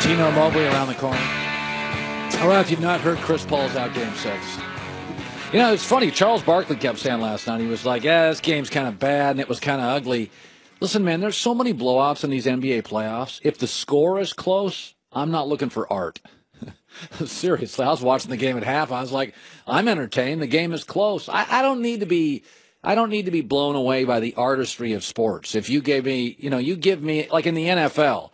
Tino Mobley around the corner. All right, if you've not heard, Chris Paul's out Game 6. You know, it's funny. Charles Barkley kept saying last night, he was like, yeah, this game's kind of bad, and it was kind of ugly. Listen, man, there's so many blowouts in these NBA playoffs. If the score is close, I'm not looking for art. Seriously, I was watching the game at half. I was like, I'm entertained. The game is close. I don't need to be blown away by the artistry of sports. If you gave me, you give me, like in the NFL,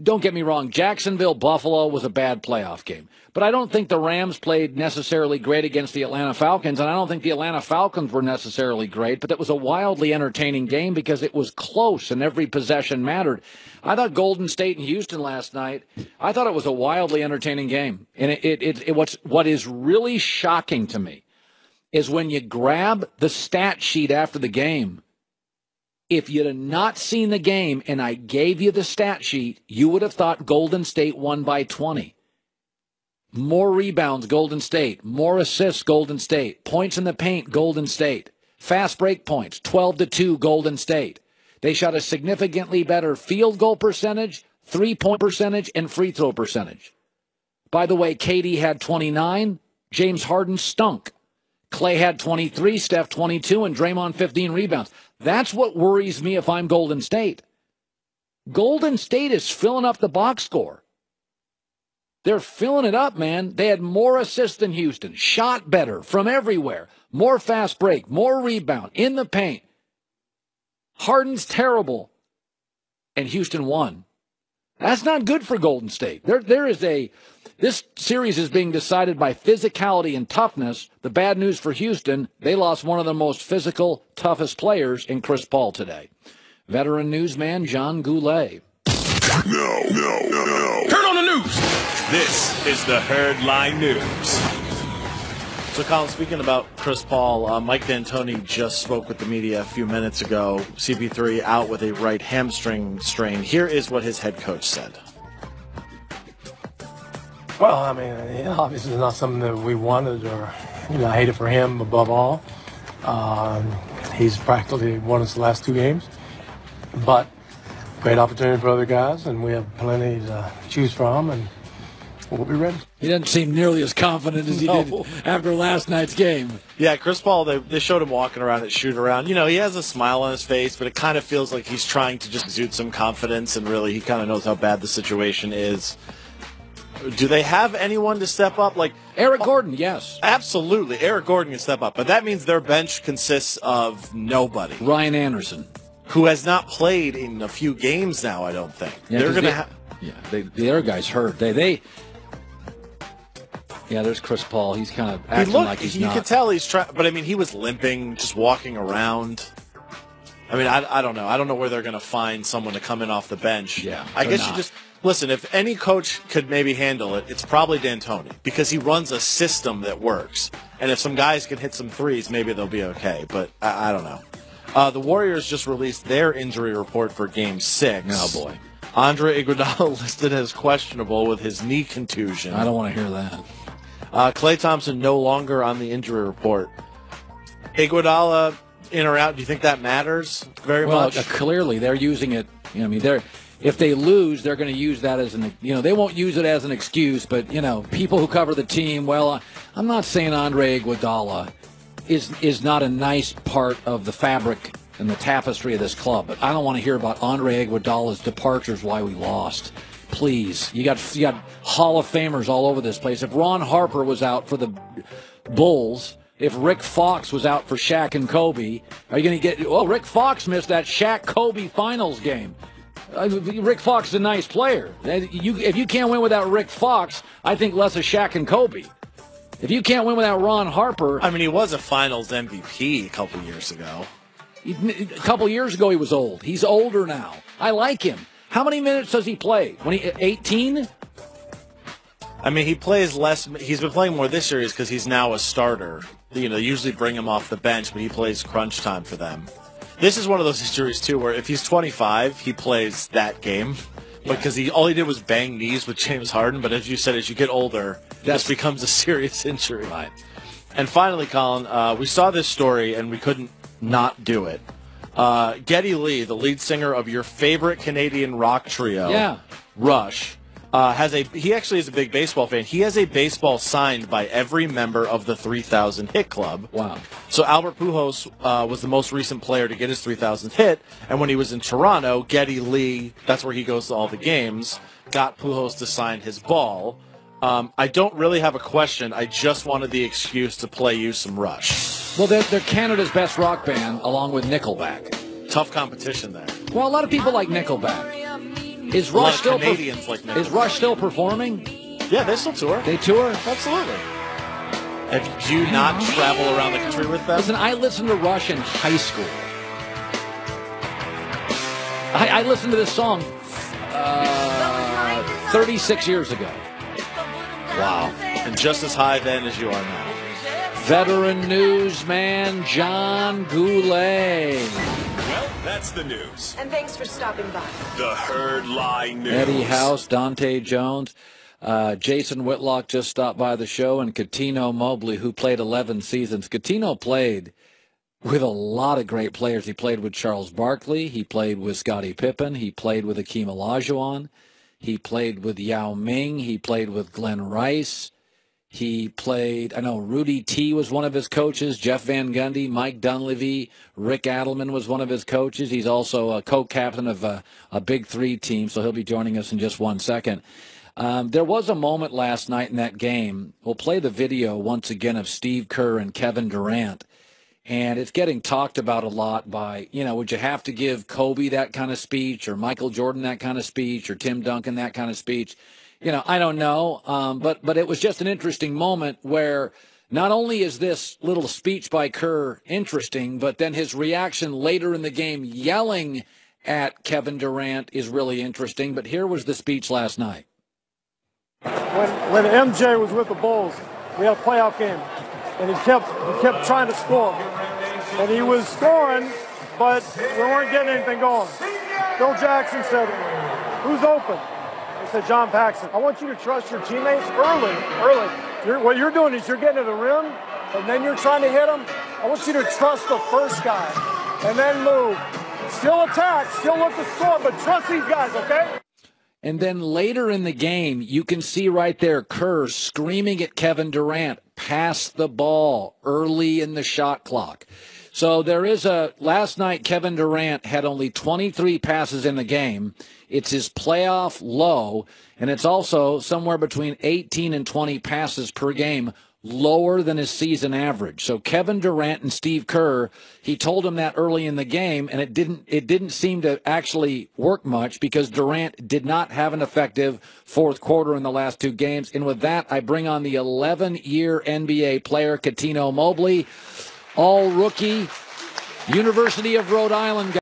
don't get me wrong, Jacksonville-Buffalo was a bad playoff game. But I don't think the Rams played necessarily great against the Atlanta Falcons, and I don't think the Atlanta Falcons were necessarily great, but it was a wildly entertaining game because it was close and every possession mattered. I thought Golden State and Houston last night, I thought it was a wildly entertaining game. And what is really shocking to me is when you grab the stat sheet after the game, if you'd have not seen the game and I gave you the stat sheet, you would have thought Golden State won by 20. More rebounds, Golden State. More assists, Golden State. Points in the paint, Golden State. Fast break points, 12-2, Golden State. They shot a significantly better field goal percentage, three-point percentage, and free throw percentage. By the way, KD had 29. James Harden stunk. Clay had 23, Steph 22, and Draymond 15 rebounds. That's what worries me if I'm Golden State. Golden State is filling up the box score. They're filling it up, man. They had more assists than Houston, shot better from everywhere, more fast break, more rebound, in the paint. Harden's terrible, and Houston won. That's not good for Golden State. This series is being decided by physicality and toughness. The bad news for Houston, they lost one of the most physical, toughest players in Chris Paul today. Veteran newsman John Goulet. No. Turn on the news. This is the Herd Line News. So, Colin, speaking about Chris Paul, Mike D'Antoni just spoke with the media a few minutes ago. CP3 out with a right hamstring strain. Here is what his head coach said. Well, I mean, obviously it's not something that we wanted or, I hate it for him above all. He's practically won us the last two games. But great opportunity for other guys, and we have plenty to choose from, and we'll be ready. He doesn't seem nearly as confident as he did after last night's game. Yeah, Chris Paul, they showed him walking around at shoot-around. He has a smile on his face, but it kind of feels like he's trying to just exude some confidence, and really he kind of knows how bad the situation is. Do they have anyone to step up? Like Eric Gordon, yes. Absolutely. Eric Gordon can step up, but that means their bench consists of nobody. Ryan Anderson, who has not played in a few games now, I don't think. Yeah, they're going to have... Yeah, the other guy's hurt. Yeah, there's Chris Paul. He's kind of acting like he's not. You can tell he's trying, but I mean, he was limping, just walking around. I mean, I don't know. I don't know where they're going to find someone to come in off the bench. Yeah, I guess you just... Listen, if any coach could maybe handle it, it's probably D'Antoni, because he runs a system that works. And if some guys can hit some threes, maybe they'll be okay. But I don't know. The Warriors just released their injury report for Game 6. Oh, boy. Andre Iguodala listed as questionable with his knee contusion. I don't want to hear that. Klay Thompson no longer on the injury report. Iguodala in or out, do you think that matters very much? Well, clearly they're using it. If they lose, they're going to use that as they won't use it as an excuse, but, people who cover the team, I'm not saying Andre Iguodala is not a nice part of the fabric and the tapestry of this club, but I don't want to hear about Andre Iguodala's departures, why we lost. Please. You got Hall of Famers all over this place. If Ron Harper was out for the Bulls, if Rick Fox was out for Shaq and Kobe, are you going to get... Well, Rick Fox missed that Shaq-Kobe finals game. Rick Fox is a nice player. If you can't win without Rick Fox, I think less of Shaq and Kobe. If you can't win without Ron Harper... I mean, he was a finals MVP a couple years ago. A couple years ago, he was old. He's older now. I like him. How many minutes does he play? 18? I mean, he plays less. He's been playing more this series because he's now a starter. They usually bring him off the bench, but he plays crunch time for them. This is one of those injuries, too, where if he's 25, he plays that game. Because all he did was bang knees with James Harden. But as you said, as you get older, this becomes a serious injury. Right. And finally, Colin, we saw this story, and we couldn't not do it. Geddy Lee, the lead singer of your favorite Canadian rock trio, Rush, He actually is a big baseball fan. He has a baseball signed by every member of the 3,000 hit club. Wow. So Albert Pujols was the most recent player to get his 3,000th hit, and when he was in Toronto, Geddy Lee, that's where he goes to all the games, got Pujols to sign his ball. I don't really have a question. I just wanted the excuse to play you some Rush. Well, they're Canada's best rock band, along with Nickelback. Tough competition there. Well, a lot of people like Nickelback. Is A lot Rush of still Canadians like Nickelback. Is Rush still performing? Yeah, they still tour. They tour? Absolutely. Do you not travel around the country with them? Listen, I listened to Rush in high school. I listened to this song 36 years ago. Wow. And just as high then as you are now. Veteran newsman John Goulet. Well, that's the news. And thanks for stopping by. The Herd Lie News. Eddie House, Dante Jones, Jason Whitlock just stopped by the show, and Cuttino Mobley, who played 11 seasons. Cuttino played with a lot of great players. He played with Charles Barkley. He played with Scottie Pippen. He played with Akeem Olajuwon. He played with Yao Ming. He played with Glenn Rice. He played, I know Rudy T was one of his coaches, Jeff Van Gundy, Mike Dunleavy, Rick Adelman was one of his coaches. He's also a co-captain of a Big Three team, so he'll be joining us in just 1 second. There was a moment last night in that game. We'll play the video once again of Steve Kerr and Kevin Durant. And it's getting talked about a lot by, would you have to give Kobe that kind of speech, or Michael Jordan that kind of speech, or Tim Duncan that kind of speech? I don't know, but it was just an interesting moment where not only is this little speech by Kerr interesting, but then his reaction later in the game yelling at Kevin Durant is really interesting. But here was the speech last night. When MJ was with the Bulls, we had a playoff game, and he kept trying to score. And he was scoring, but we weren't getting anything going. Phil Jackson said, "Who's open?" I said, "John Paxson." I want you to trust your teammates early. What you're doing is you're getting to the rim, and then you're trying to hit them. I want you to trust the first guy, and then move. Still attack, still look to score, but trust these guys, okay? And then later in the game, you can see right there Kerr screaming at Kevin Durant, pass the ball early in the shot clock. So there is last night Kevin Durant had only 23 passes in the game. It's his playoff low, and it's also somewhere between 18 and 20 passes per game, lower than his season average. So Kevin Durant and Steve Kerr, he told him that early in the game, and it didn't seem to actually work much because Durant did not have an effective fourth quarter in the last two games. And with that, I bring on the 11-year NBA player, Cuttino Mobley, all rookie, University of Rhode Island guy.